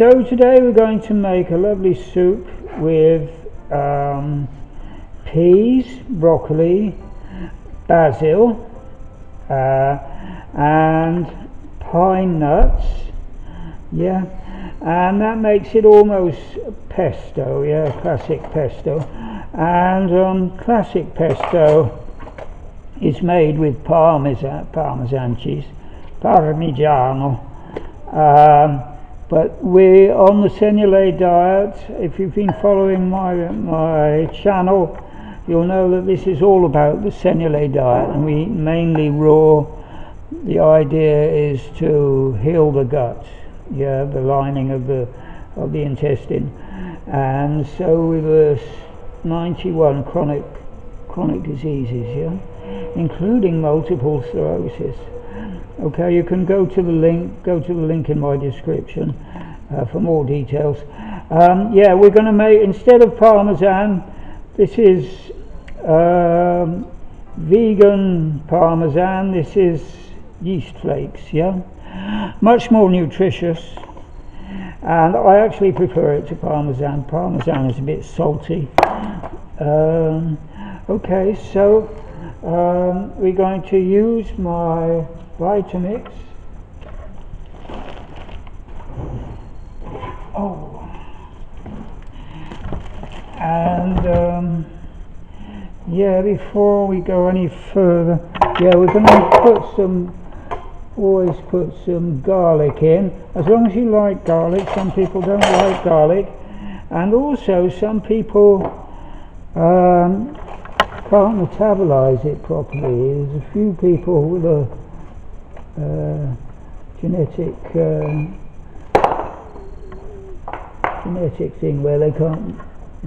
So today we're going to make a lovely soup with peas, broccoli, basil, and pine nuts. Yeah, and that makes it almost pesto. Yeah, classic pesto. And classic pesto is made with parmesan cheese, parmigiano. But we're on the Senior diet. If you've been following my channel, you'll know that this is all about the Senior diet, and we mainly raw. The idea is to heal the gut, yeah, the lining of the intestine, and so reverse 91 chronic diseases, yeah, including multiple sclerosis. Okay, you can go to the link in my description for more details. Yeah, we're going to make, instead of parmesan, this is vegan parmesan. This is yeast flakes, yeah, much more nutritious, and I actually prefer it to parmesan. Parmesan is a bit salty. Okay, so we're going to use my Vitamix. Oh, and yeah, before we go any further, yeah, we're going to always put some garlic in, as long as you like garlic. Some people don't like garlic, and also some people can't metabolize it properly. There's a few people with a genetic thing where they can't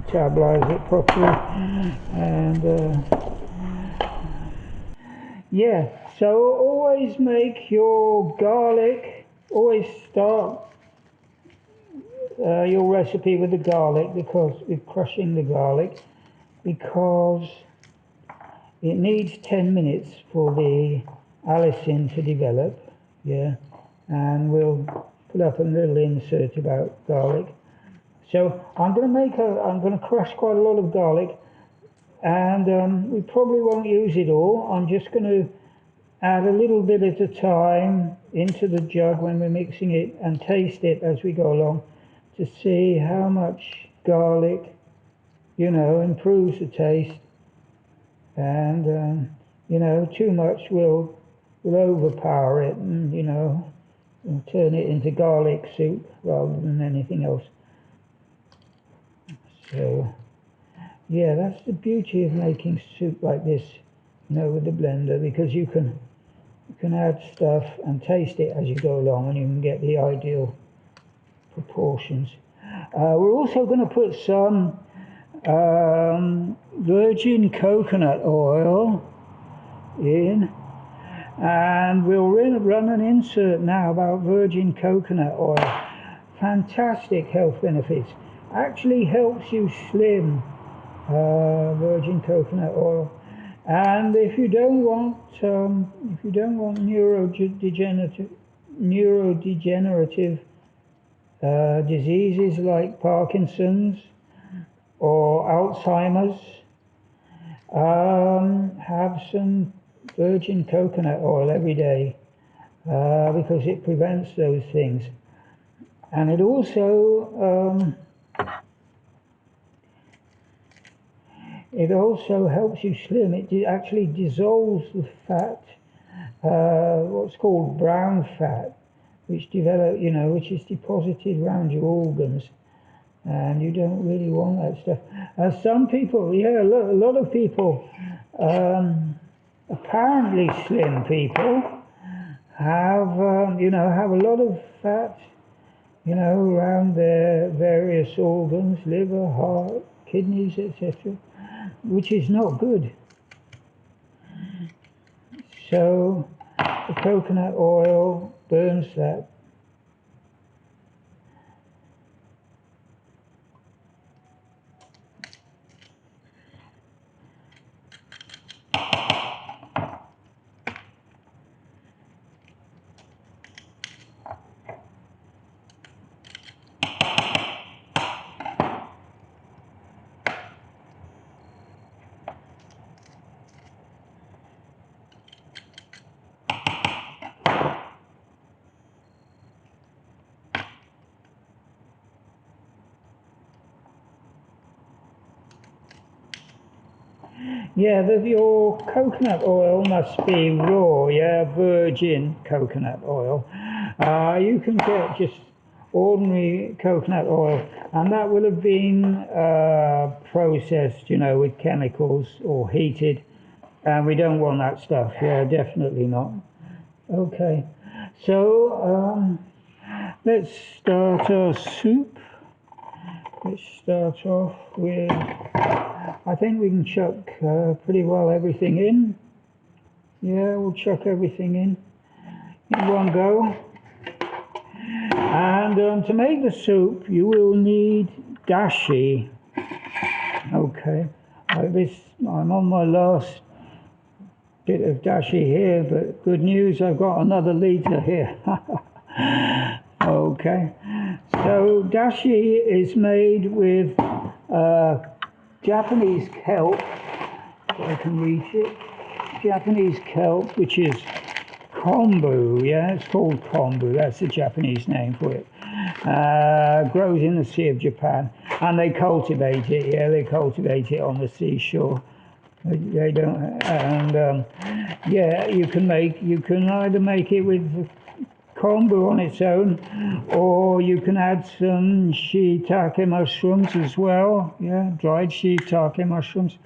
metabolize it properly, and yeah, so always make your garlic, always start your recipe with the garlic, because with crushing the garlic, because it needs 10 minutes for the allicin to develop, yeah, and we'll put up a little insert about garlic. So I'm going to crush quite a lot of garlic, and we probably won't use it all. I'm just going to add a little bit at a time into the jug when we're mixing it, and taste it as we go along to see how much garlic, you know, improves the taste, and you know, too much will overpower it, and you know, turn it into garlic soup rather than anything else. So yeah, that's the beauty of making soup like this, you know, with the blender, because you can add stuff and taste it as you go along, and you can get the ideal proportions. We're also going to put some virgin coconut oil in, and we'll run an insert now about virgin coconut oil. Fantastic health benefits. Actually helps you slim, virgin coconut oil. And if you don't want neurodegenerative diseases like Parkinson's or Alzheimer's, have some virgin coconut oil every day, because it prevents those things. And it also helps you slim. It actually dissolves the fat, what's called brown fat, which which is deposited around your organs, and you don't really want that stuff. Some people, yeah, a lot of people, apparently slim people, have have a lot of fat, you know, around their various organs, liver, heart, kidneys, etc., which is not good. So the coconut oil burns that. Yeah, your coconut oil must be raw, yeah, virgin coconut oil. You can get just ordinary coconut oil, and that will have been processed, you know, with chemicals or heated, and we don't want that stuff. Yeah, definitely not. Okay, so let's start our soup. Let's start off with, I think we can chuck pretty well everything in. Yeah, we'll chuck everything in one go. And to make the soup, you will need dashi. Okay, I'm on my last bit of dashi here, but good news, I've got another litre here. Okay, so dashi is made with Japanese kelp, if I can reach it. Japanese kelp, which is kombu, yeah, it's called kombu, that's the Japanese name for it. Grows in the Sea of Japan, and they cultivate it, yeah, they cultivate it on the seashore. They don't, and yeah, you can either make it with kombu on its own, or you can add some shiitake mushrooms as well, yeah, dried shiitake mushrooms.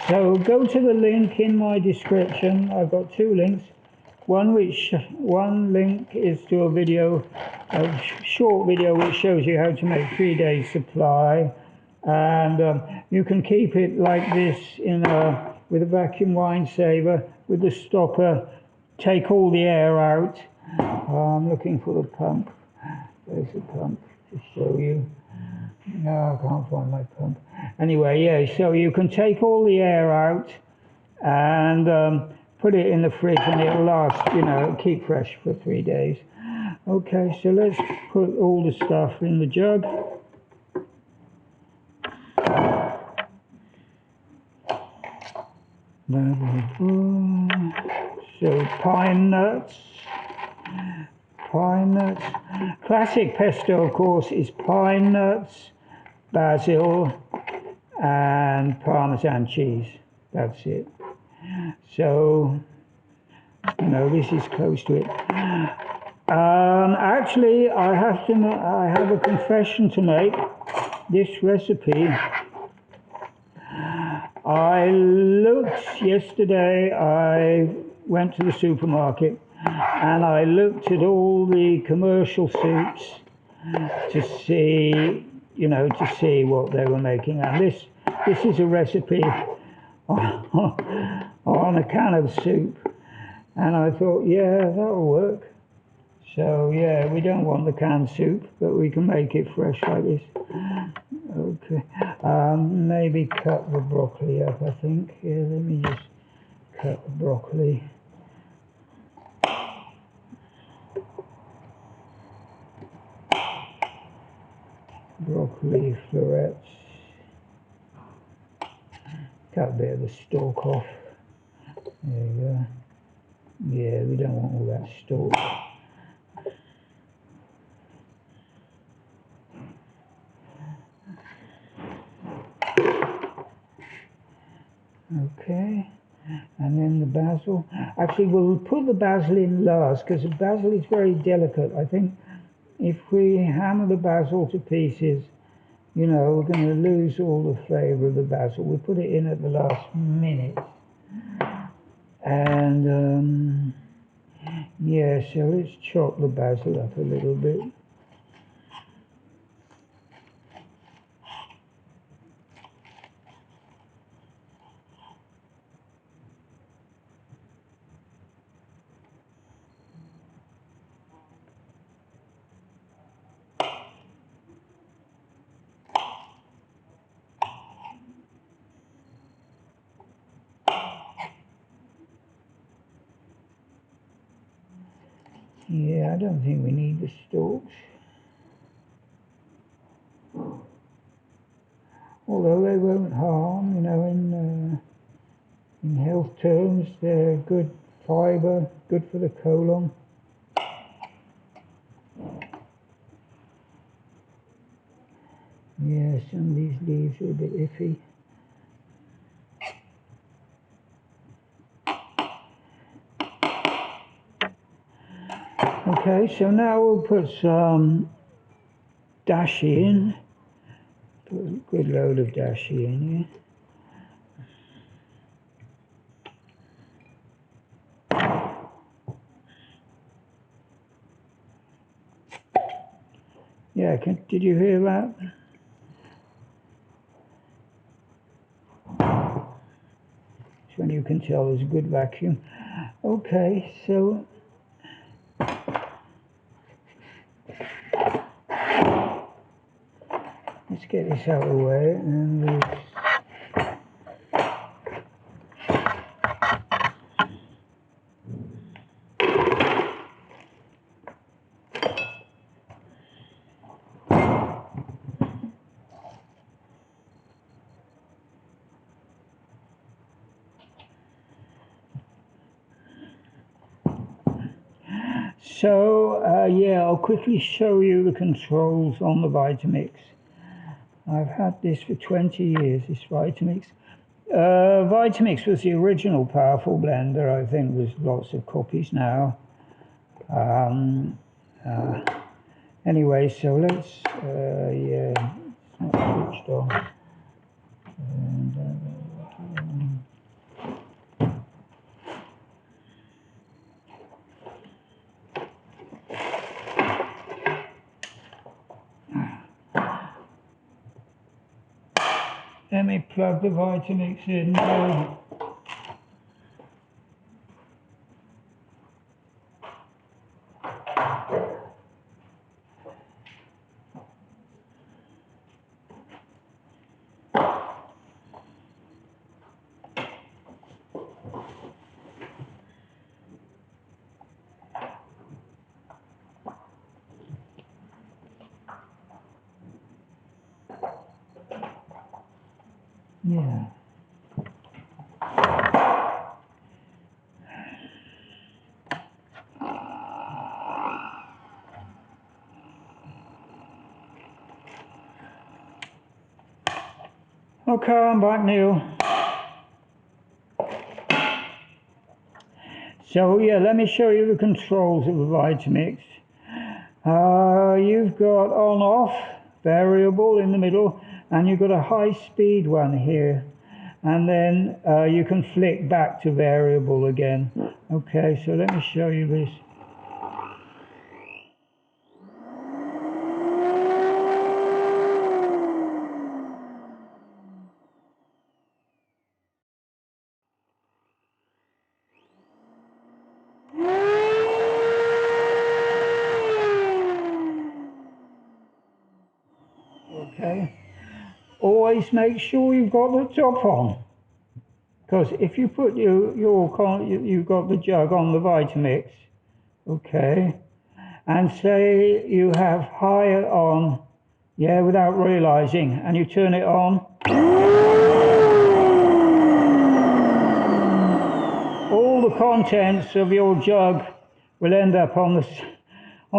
So go to the link in my description. I've got two links. One link is to a video, a short video which shows you how to make 3 days supply, and you can keep it like this with a vacuum wine saver with the stopper. Take all the air out. I'm looking for the pump. There's the pump to show you. No, I can't find my pump. Anyway, yeah, so you can take all the air out and put it in the fridge, and it'll last, you know, keep fresh for 3 days. Okay, so let's put all the stuff in the jug. So pine nuts. Classic pesto, of course, is pine nuts, basil, and Parmesan cheese. That's it. So, you know, this is close to it. Actually, I have a confession to make. This recipe, I looked yesterday, I went to the supermarket and I looked at all the commercial soups to see, you know, to see what they were making. And this is a recipe on a can of soup. And I thought, yeah, that'll work. So yeah, we don't want the canned soup, but we can make it fresh like this. Okay, maybe cut the broccoli up, I think. Here, let me just cut the broccoli. Broccoli florets. Cut a bit of the stalk off. There you go. Yeah, we don't want all that stalk. Okay, and then the basil. Actually, we'll put the basil in last because the basil is very delicate. I think if we hammer the basil to pieces, you know, we're going to lose all the flavour of the basil. We put it in at the last minute. And yeah, so let's chop the basil up a little bit. Yeah, I don't think we need the stalks. Although they won't harm, you know, in health terms, they're good fibre, good for the colon. Yeah, some of these leaves are a bit iffy. Okay, so now we'll put some dashi in. Put a good load of dashi in here. Yeah, did you hear that? That's when you can tell there's a good vacuum. Okay, so let's get this out of the way and we'll yeah, I'll quickly show you the controls on the Vitamix. I've had this for 20 years, this Vitamix. Vitamix was the original powerful blender. I think there's lots of copies now. Anyway, so let's, yeah, it's not switched on. And, let me plug the Vitamix in now. Yeah. Okay, I'm back, Neil. So yeah, let me show you the controls of the Vitamix. You've got on off, variable in the middle, and you've got a high speed one here. And then you can flick back to variable again. Okay, so let me show you this. Okay, always make sure you've got the top on, because if you put you've got the jug on the Vitamix, okay, and say you have higher on, yeah, without realizing, and you turn it on, all the contents of your jug will end up on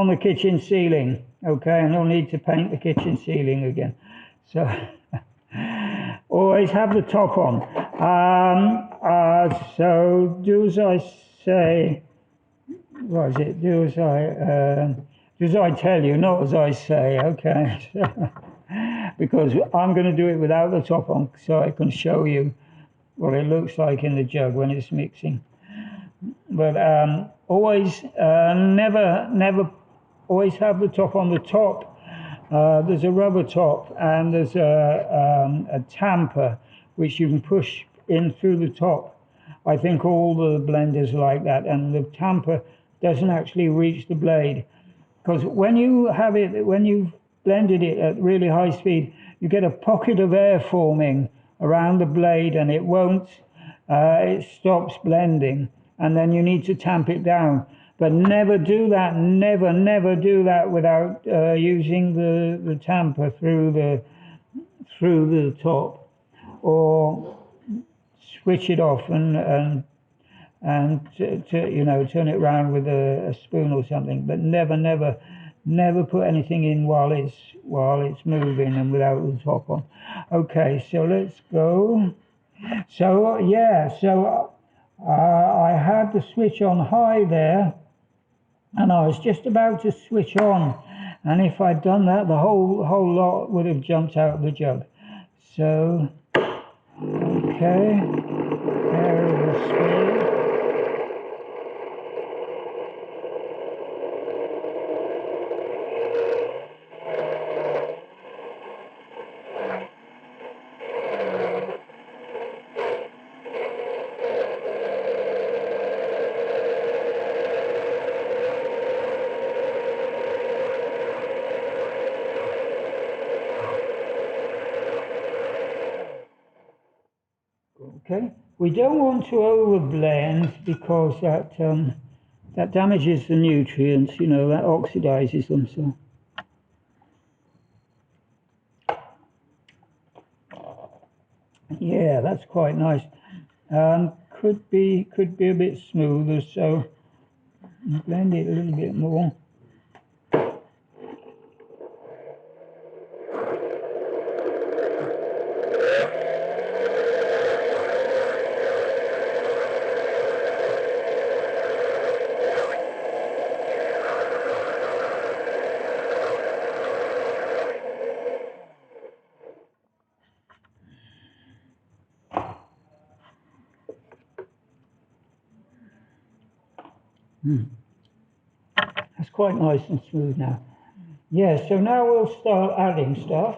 the kitchen ceiling, okay, and you'll need to paint the kitchen ceiling again. So always have the top on. So do as I say. What is it? Do as I tell you, not as I say. Okay. Because I'm going to do it without the top on, so I can show you what it looks like in the jug when it's mixing. But always, never, always have the top on. The top. There's a rubber top and there's a tamper which you can push in through the top. I think all the blenders are like that, and the tamper doesn't actually reach the blade, because when you've blended it at really high speed, you get a pocket of air forming around the blade, and it won't. It stops blending, and then you need to tamp it down. But never do that. Never do that without using the tamper through the top, or switch it off and you know, turn it around with a spoon or something. But never put anything in while it's moving and without the top on. Okay, so let's go. So yeah, so I had the switch on high there, and I was just about to switch on, and if I'd done that, the whole lot would have jumped out of the jug. So, okay, variable speed. Okay, we don't want to overblend because that damages the nutrients, you know, that oxidizes them. So, yeah, that's quite nice. Could be a bit smoother, so blend it a little bit more. That's quite nice and smooth now. Yeah, so now we'll start adding stuff.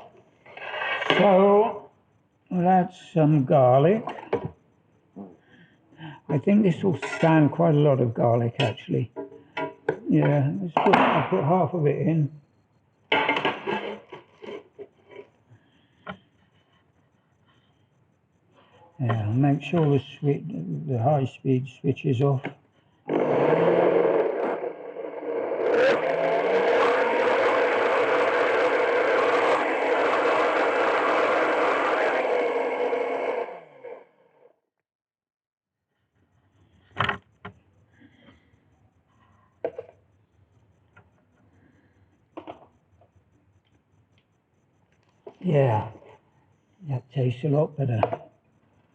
So we'll add some garlic. I think this will stand quite a lot of garlic actually. Yeah, I'll put half of it in. Yeah, make sure the high speed switches off. Yeah, that tastes a lot better.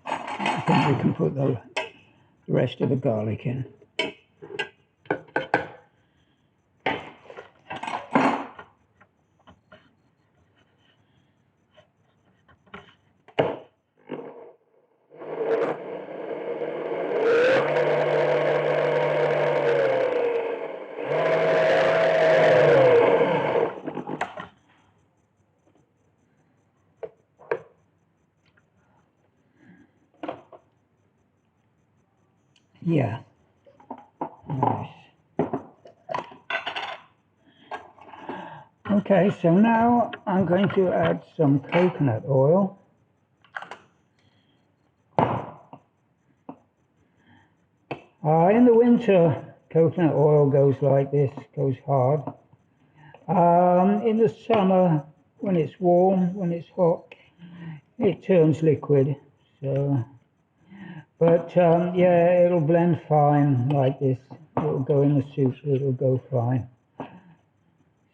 I think we can put the rest of the garlic in. Yeah, nice. Okay, so now I'm going to add some coconut oil. In the winter, coconut oil goes like this, goes hard. In the summer, when it's warm, when it's hot, it turns liquid. So, but yeah, it'll blend fine like this. It'll go in the soup, it'll go fine.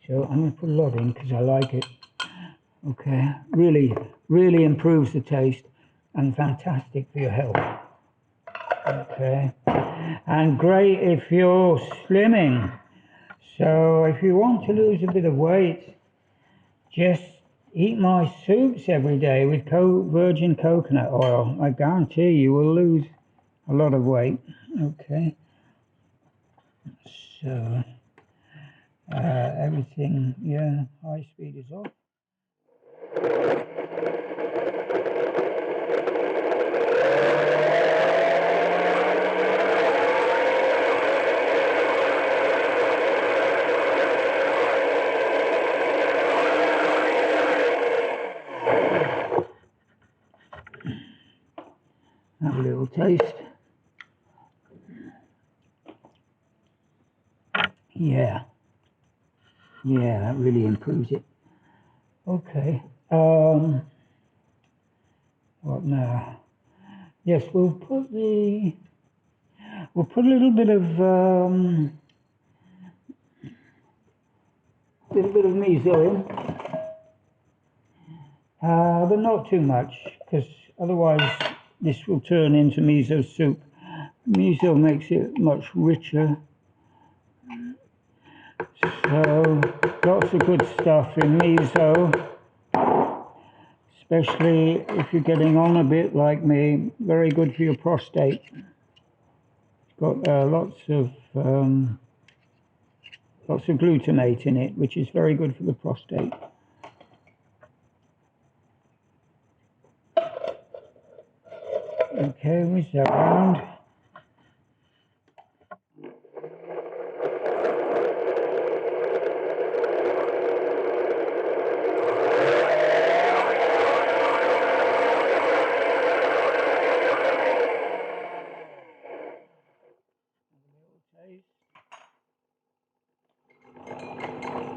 So I'm going to put a lot in because I like it. Okay, really improves the taste and fantastic for your health. Okay, and great if you're slimming. So if you want to lose a bit of weight, just eat my soups every day with virgin coconut oil. I guarantee you will lose a lot of weight. Okay, so everything, yeah, high speed is off. Have a little taste. Yeah, that really improves it. Okay, what now? Yes, we'll put a little bit of miso in, but not too much, because otherwise this will turn into miso soup. Miso makes it much richer. So lots of good stuff in miso, especially if you're getting on a bit like me. Very good for your prostate. It's got lots of glutamate in it, which is very good for the prostate. Okay, whisk that round.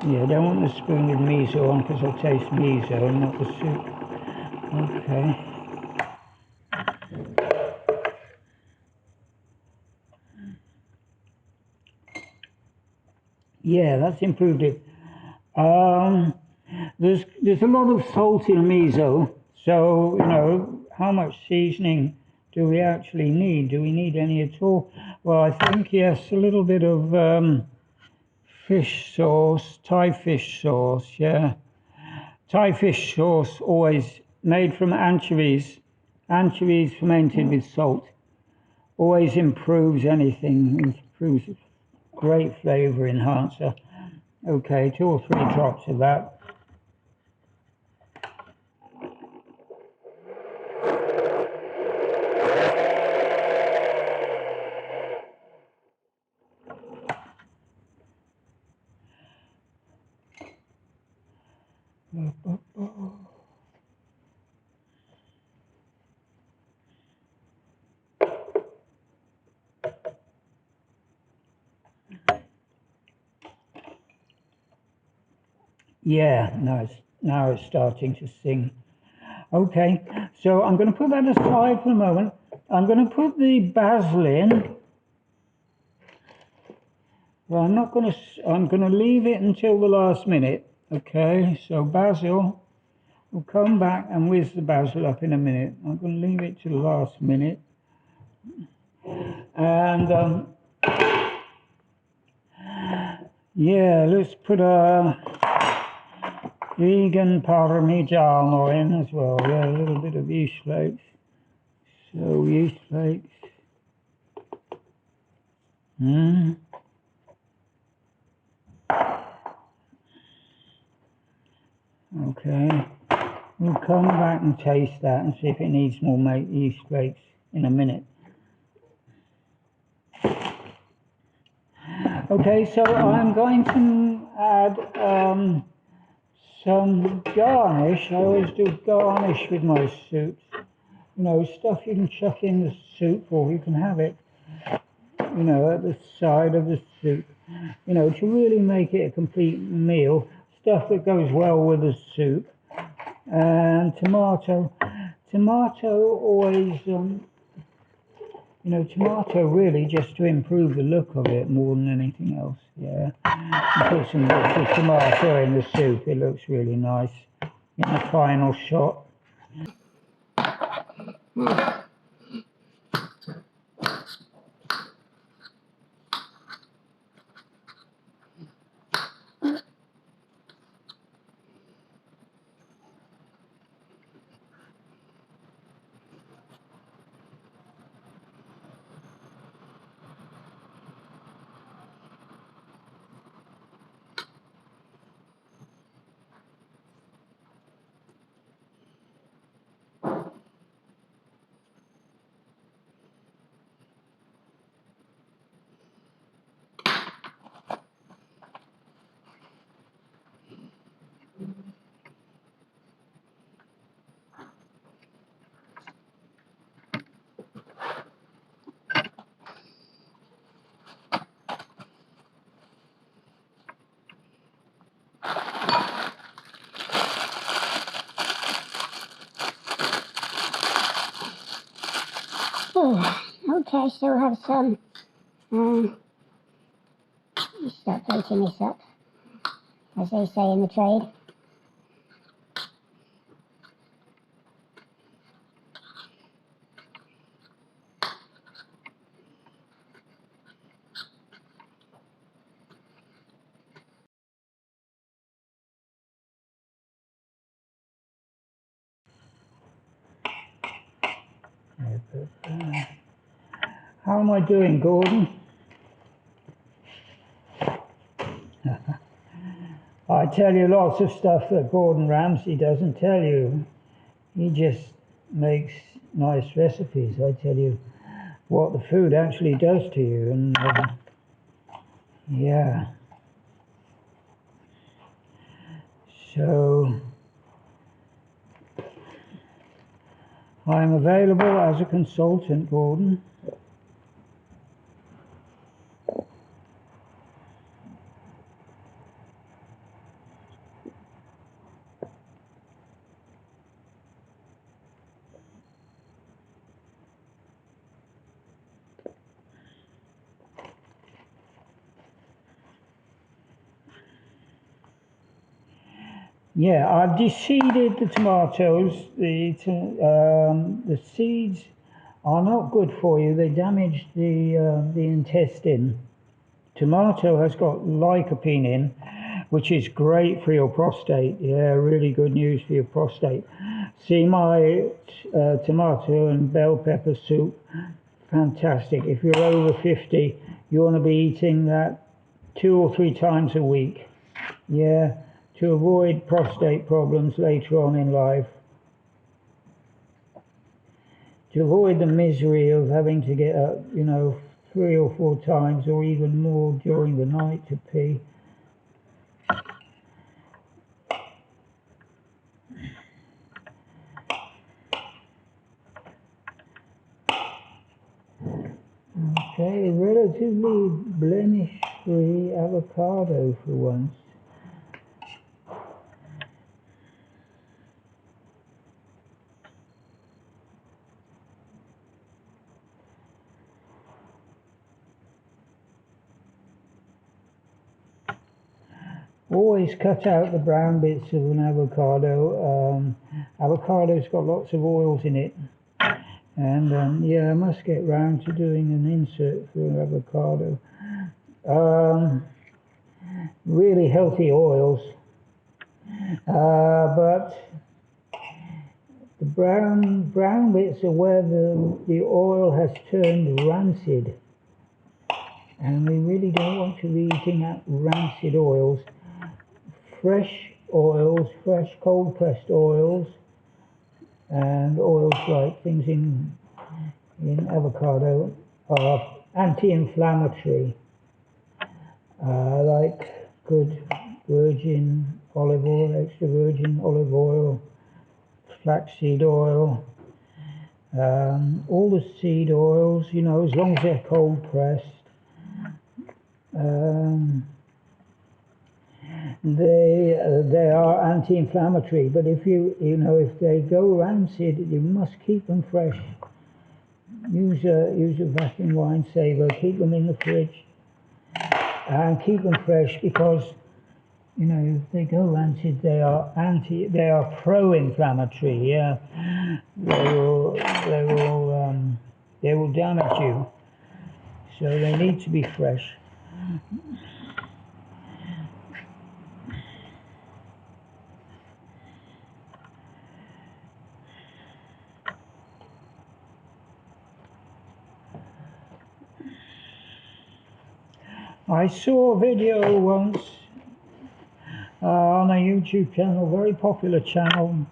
Yeah, I don't want the spoon with miso on because I taste miso and not the soup. Okay. Yeah, that's improved it. There's a lot of salt in miso, so you know how much seasoning do we actually need? Do we need any at all? Well, I think yes, a little bit of fish sauce, Thai fish sauce, yeah. Thai fish sauce always made from anchovies, anchovies fermented with salt, always improves anything, improves great flavour enhancer. Okay, 2 or 3 drops of that. Yeah, now it's starting to sing. Okay, so I'm going to put that aside for a moment. I'm going to put the basil in. Well, I'm going to leave it until the last minute. Okay, so basil, we'll come back and whiz the basil up in a minute. I'm going to leave it to the last minute. And yeah, let's put a vegan parmigiano in as well. Yeah, a little bit of yeast flakes. So yeast flakes. Okay, we'll come back and taste that and see if it needs more yeast flakes in a minute. Okay, so I'm going to add some garnish. I always do garnish with my soups. You know, stuff you can chuck in the soup, or you can have it, you know, at the side of the soup. You know, to really make it a complete meal. Stuff that goes well with the soup. And tomato always, you know, tomato really just to improve the look of it more than anything else. Yeah, you put some bits of tomato in the soup, it looks really nice in the final shot. Okay, so we'll have some, start plating this up, as they say in the trade. pepper. How am I doing, Gordon? I tell you lots of stuff that Gordon Ramsay doesn't tell you. He just makes nice recipes. I tell you what the food actually does to you, and yeah. So I'm available as a consultant, Gordon. Yeah, I've deseeded the tomatoes. The seeds are not good for you. They damage the intestine. Tomato has got lycopene in, which is great for your prostate. Yeah, really good news for your prostate. See my tomato and bell pepper soup. Fantastic. If you're over 50, you want to be eating that 2 or 3 times a week. Yeah, to avoid prostate problems later on in life. To avoid the misery of having to get up, 3 or 4 times or even more during the night to pee. Okay, relatively blemish-free avocado for once. Always cut out the brown bits of an avocado. Avocado's got lots of oils in it. And yeah, I must get round to doing an insert for avocado. Really healthy oils. But the brown bits are where the oil has turned rancid. And we really don't want to be eating at rancid oils. Fresh oils, fresh cold pressed oils, and oils like things in avocado are anti-inflammatory, like good virgin olive oil, extra virgin olive oil, flaxseed oil, all the seed oils, as long as they're cold pressed. They are anti-inflammatory, but if if they go rancid, you must keep them fresh. Use a vacuum wine saver, keep them in the fridge, and keep them fresh because if they go rancid, they are pro-inflammatory. Yeah, they will damage you. So they need to be fresh. I saw a video once on a YouTube channel, very popular channel.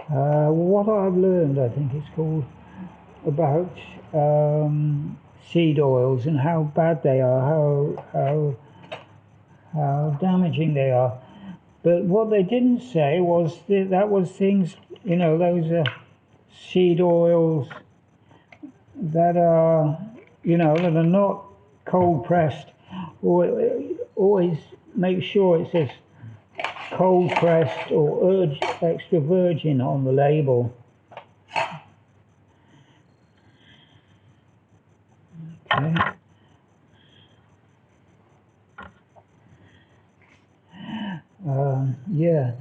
What I've learned, I think it's called, about seed oils and how bad they are, how damaging they are. But what they didn't say was that was things, those are seed oils that are, that are not cold pressed. Always make sure it says cold pressed or extra virgin on the label. Okay. Yeah,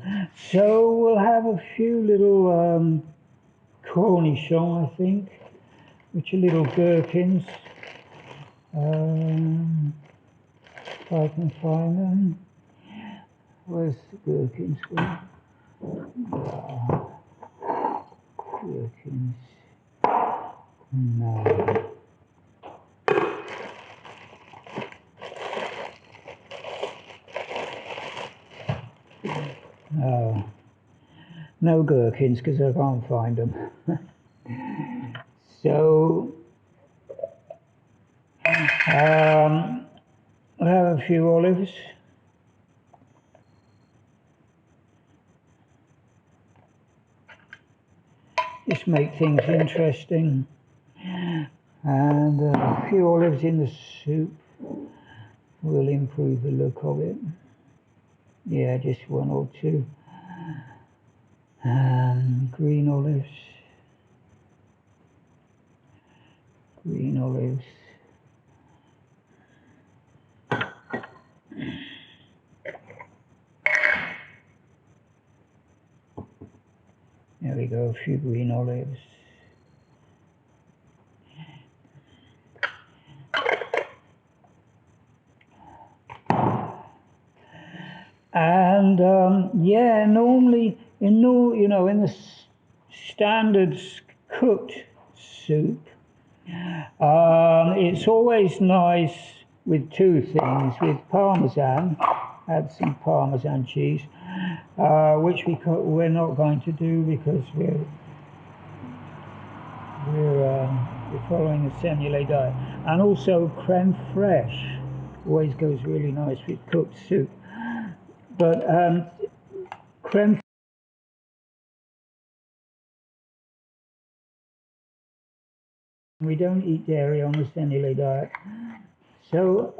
so we'll have a few little cornichons, I think, which are little gherkins. If I can find them. Where's the gherkins gone? Gherkins. No gherkins because I can't find them. So I have a few olives. Just make things interesting. And a few olives in the soup will improve the look of it. Yeah, just one or two. Green olives. Green olives. There we go, a few green olives. And yeah, normally in in the standard cooked soup, it's always nice with two things, with parmesan. Add some parmesan cheese, which we're not going to do because we're following the cellulose diet, and also creme fraiche always goes really nice with cooked soup. But creme, we don't eat dairy on the cellulose diet, so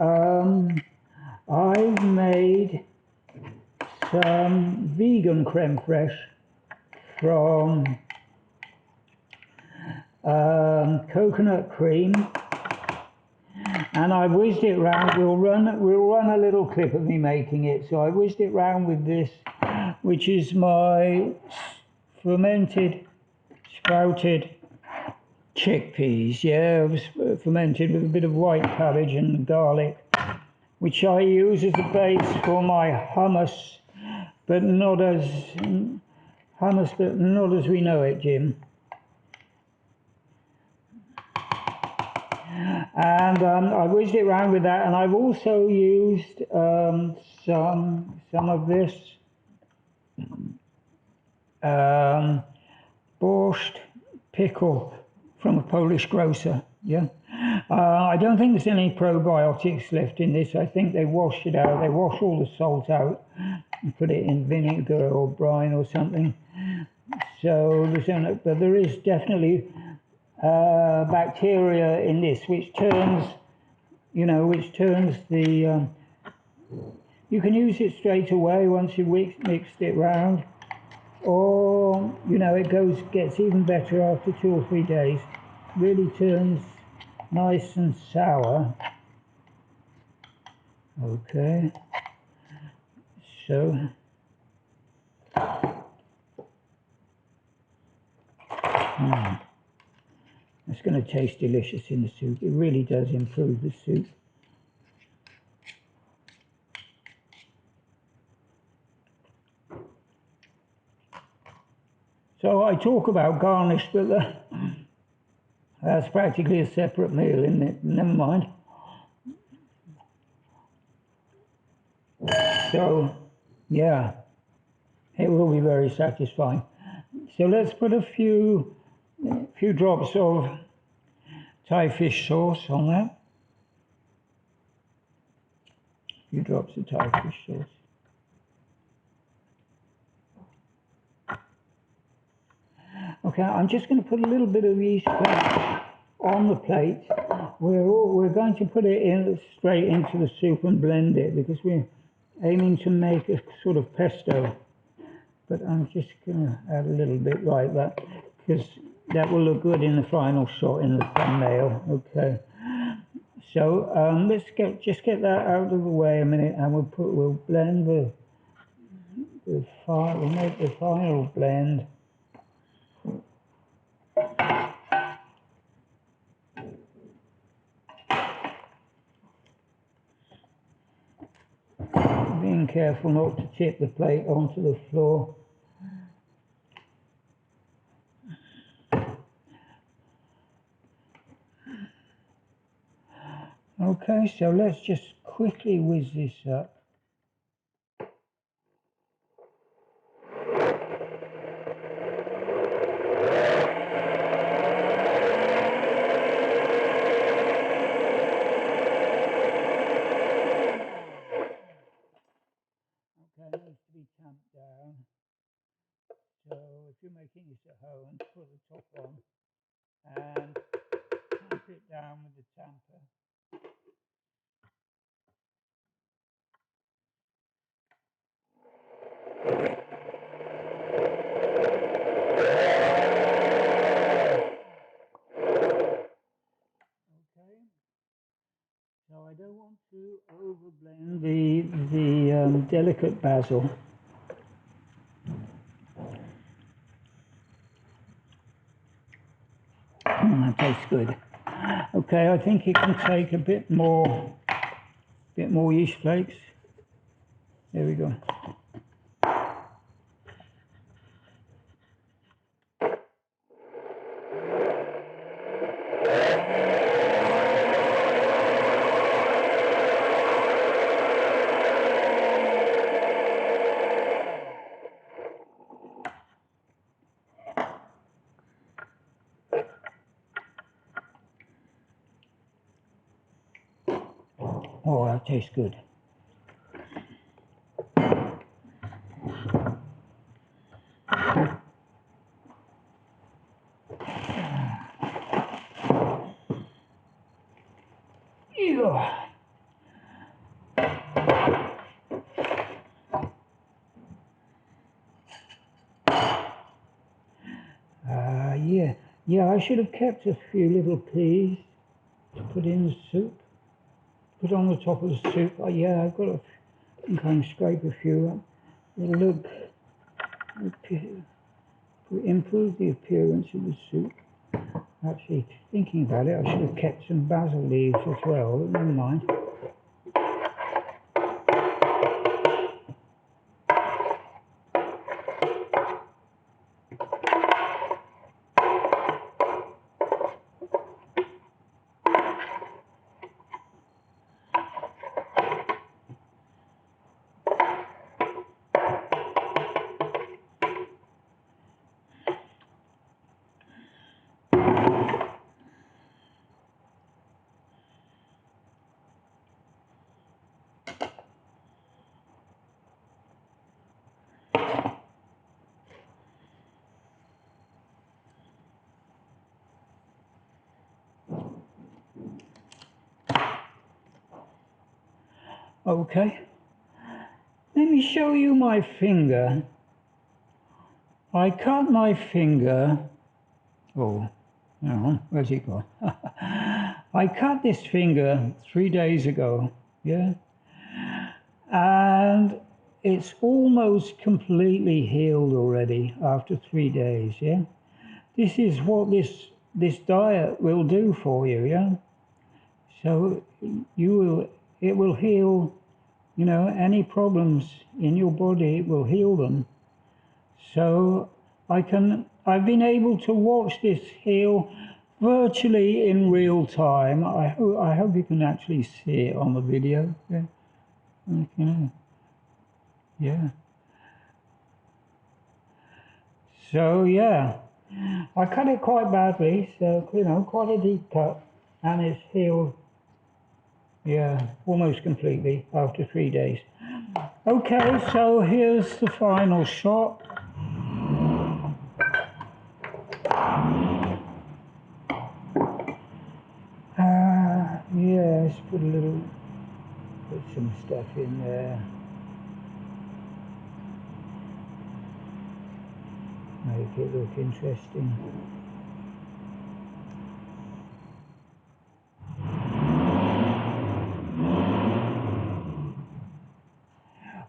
I've made some vegan creme fraiche from coconut cream, and I whizzed it round. We'll run a little clip of me making it. So I whizzed it round with this, which is my fermented sprouted chickpeas. Yeah, it was fermented with a bit of white cabbage and garlic, which I use as a base for my hummus, but not as we know it, Jim. And I whizzed it around with that, and I've also used some of this borscht pickle from a Polish grocer. Yeah, I don't think there's any probiotics left in this. I think they washed it out. They wash all the salt out and put it in vinegar or brine or something. So but there is definitely bacteria in this, which turns the. You can use it straight away once you've mixed it round, or it gets even better after 2 or 3 days. Really turns nice and sour. Okay, so it's going to taste delicious in the soup. It really does improve the soup. So I talk about garnish, but that's practically a separate meal, isn't it? Never mind. So, yeah, it will be very satisfying. So let's put a few drops of Thai fish sauce on that. A few drops of Thai fish sauce. Okay, I'm just going to put a little bit of yeast on the plate. We're going to put it in straight into the soup and blend it because we're aiming to make a sort of pesto. But I'm just going to add a little bit like that because that will look good in the final shot in the thumbnail. Okay. So let's just get that out of the way a minute, and we'll blend we'll make the final blend. Being careful not to tip the plate onto the floor. Okay, so let's just quickly whiz this up. So if you're making this at home, put the top on and tamp it down with the tamper. Okay. So I don't want to overblend the delicate basil. That tastes good. Okay, I think it can take a bit more yeast flakes. There we go. Oh, that tastes good. Yeah. Yeah, I should have kept a few little peas to put in the soup. Put on the top of the soup. Yeah, I've got to kind of scrape a few up. It'll look, improve the appearance of the soup. Actually, thinking about it, I should have kept some basil leaves as well, but never mind. Okay, let me show you my finger. I cut my finger. Oh, hang on, where's it gone? I cut this finger 3 days ago, yeah? And it's almost completely healed already after 3 days, yeah? This is what this diet will do for you, yeah? So it will heal, any problems in your body, it will heal them. So I've been able to watch this heal virtually in real time. I hope you can actually see it on the video. Yeah. Okay. Yeah. So yeah, I cut it quite badly. So quite a deep cut, and it's healed. Yeah, almost completely after 3 days. Okay, so here's the final shot. Yeah, let's put some stuff in there. Make it look interesting.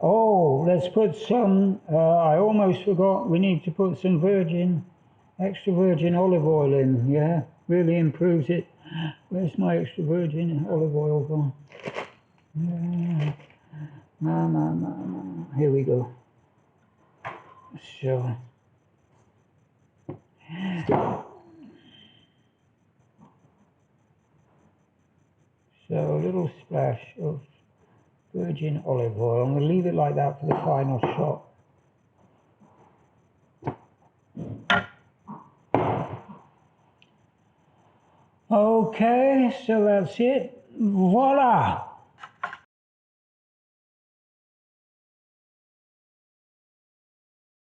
Oh, let's put some, I almost forgot, we need to put some extra virgin olive oil in, yeah? Really improves it. Where's my extra virgin olive oil gone? Yeah. No. Here we go. So a little splash of virgin olive oil. I'm going to leave it like that for the final shot. Okay, so that's it. Voila!